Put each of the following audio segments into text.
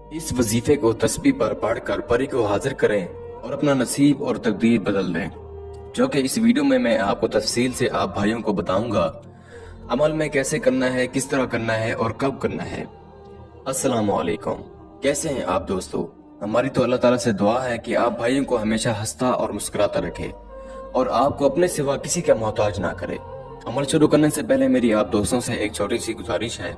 इस वजीफे को तस्बीह पर पढ़कर परी को हाजिर करें और अपना नसीब और तकदीर बदल दें, जो कि इस वीडियो में मैं आपको तफसील से आप भाइयों को बताऊंगा। अमल में कैसे करना है, किस तरह करना है और कब करना है। अस्सलाम वालेकुम, कैसे हैं आप दोस्तों। हमारी तो अल्लाह ताला से दुआ है कि आप भाइयों को हमेशा हंसता और मुस्कुराता रखे और आपको अपने सिवा किसी का मोहताज ना करे। अमल शुरू करने से पहले मेरी आप दोस्तों से एक छोटी सी गुजारिश है,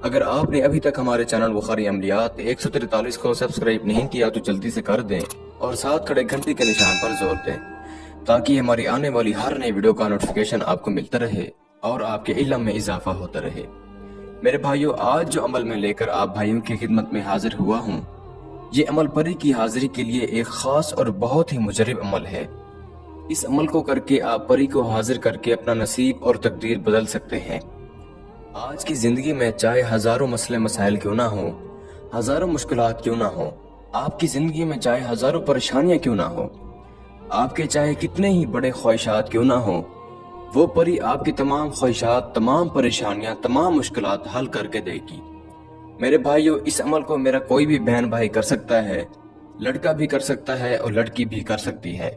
अगर आपने अभी तक हमारे चैनल बुखारी अमलियात 143 को सब्सक्राइब नहीं किया तो जल्दी से कर दें और साथ खड़े घंटी के निशान पर जोर दें, ताकि हमारी आने वाली हर नई वीडियो का नोटिफिकेशन आपको मिलता रहे और आपके इल्म में इजाफा होता रहे। मेरे भाइयों, आज जो अमल में लेकर आप भाइयों की खिदमत में हाजिर हुआ हूँ, ये अमल परी की हाजिरी के लिए एक खास और बहुत ही मुजरिब अमल है। इस अमल को करके आप परी को हाजिर करके अपना नसीब और तकदीर बदल सकते हैं। आज की जिंदगी में चाहे हजारों मसले मसाइल क्यों ना हो, हजारों मुश्किलात क्यों ना हो, आपकी जिंदगी में चाहे हजारों परेशानियां क्यों ना हो, आपके चाहे कितने ही बड़े ख्वाहिशात क्यों ना हो, वो परी आपकी तमाम ख्वाहिशात, तमाम परेशानियां, तमाम मुश्किलात हल करके देगी। मेरे भाइयों, इस अमल को मेरा कोई भी बहन भाई कर सकता है, लड़का भी कर सकता है और लड़की भी कर सकती है।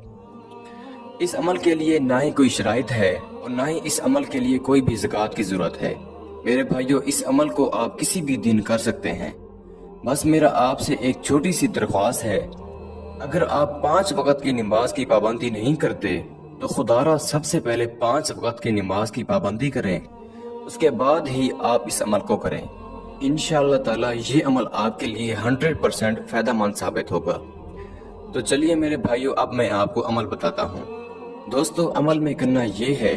इस अमल के लिए ना ही कोई शराइत है और ना ही इस अमल के लिए कोई भी ज़कात की जरूरत है। मेरे भाइयों, इस अमल को आप किसी भी दिन कर सकते हैं। बस मेरा आपसे एक छोटी सी दरख्वास्त है, अगर आप 5 वक्त की नमाज की पाबंदी नहीं करते तो खुदारा सबसे पहले 5 वक्त की नमाज की पाबंदी करें, उसके बाद ही आप इस अमल को करें। इंशाअल्लाह ताला ये अमल आपके लिए 100% फायदेमंद साबित होगा। तो चलिए मेरे भाइयों, अब मैं आपको अमल बताता हूँ। दोस्तों, अमल में करना ये है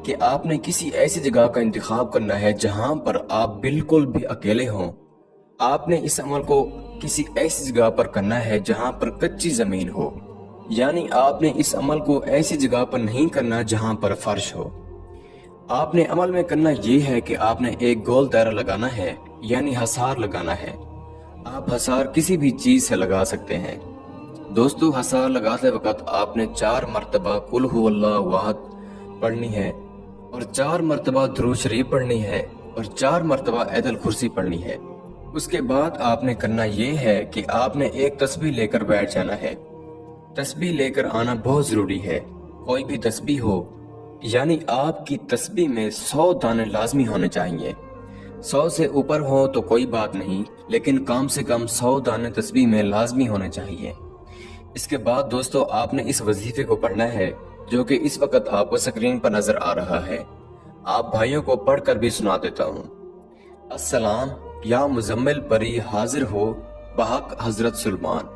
कि आपने किसी ऐसी जगह का इंतखाब करना है जहां पर आप बिल्कुल भी अकेले हों। आपने इस अमल को किसी ऐसी जगह पर करना है जहां पर कच्ची जमीन हो, यानी आपने इस अमल को ऐसी जगह पर नहीं करना जहां पर फर्श हो। आपने अमल में करना ये है कि आपने एक गोल दायरा लगाना है, यानी हसार लगाना है। आप हसार किसी भी चीज से लगा सकते हैं। दोस्तों, हसार लगाते वक्त आपने 4 मरतबा कुल हुवल्लाहु अहद पढ़नी है और 4 मरतबा दुरूद शरीफ पढ़नी है और 4 मरतबा आयतुल कुर्सी पढ़नी है। उसके बाद आपने करना ये है कि आपने एक तस्बीह लेकर बैठ जाना है। तस्बीह लेकर आना बहुत जरूरी है। कोई भी तस्बीह हो, यानी आपकी तस्बीह में 100 दाने लाजमी होने चाहिए। 100 से ऊपर हो तो कोई बात नहीं, लेकिन कम से कम 100 दाने तस्बीह में लाजमी होने चाहिए। इसके बाद दोस्तों, आपने इस वजीफे को पढ़ना है, जो कि इस वक्त आपको स्क्रीन पर नजर आ रहा है। आप भाइयों को पढ़कर भी सुना देता हूँ। अस्सलाम या मुजम्मिल परी हाजिर हो बहक हजरत सुलेमान।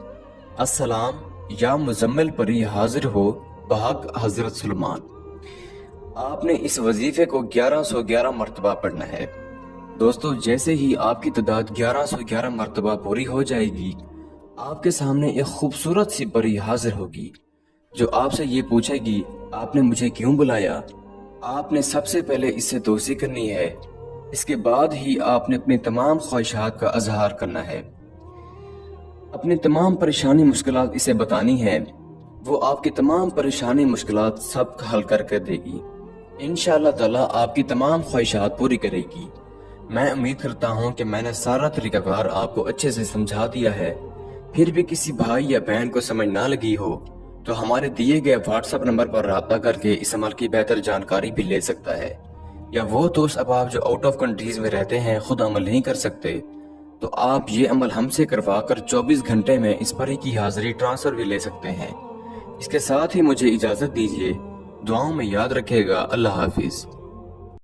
अस्सलाम या मुजम्मिल परी हाजिर हो बहक हजरत सुलेमान। आपने इस वजीफे को 1111 मरतबा पढ़ना है। दोस्तों, जैसे ही आपकी तादाद 1111 मरतबा पूरी हो जाएगी, आपके सामने एक खूबसूरत सी परी हाजिर होगी, जो आपसे ये पूछेगी, आपने मुझे क्यों बुलाया। आपने सबसे पहले इससे दोस्ती करनी है। इसके बाद ही आपने अपनी तमाम ख्वाहिशात का इजहार करना है। अपनी तमाम परेशानी मुश्किलात इसे बतानी है। वो आपकी तमाम परेशानी मुश्किलात सब हल करके देगी। इंशाअल्लाह ताला आपकी तमाम ख्वाहिशात पूरी करेगी। मैं उम्मीद करता हूँ कि मैंने सारा तरीकाकार आपको अच्छे से समझा दिया है। फिर भी किसी भाई या बहन को समझ ना लगी हो तो हमारे दिए गए व्हाट्सएप नंबर पर राब्ता करके इस अमल की बेहतर जानकारी भी ले सकता है। या वो दोस्त अब आप जो आउट ऑफ कंट्रीज में रहते हैं, खुद अमल नहीं कर सकते, तो आप ये अमल हमसे करवा कर 24 घंटे में इस परी की हाजिरी ट्रांसफर भी ले सकते हैं। इसके साथ ही मुझे इजाजत दीजिए। दुआओं में याद रखेगा। अल्लाह हाफिज।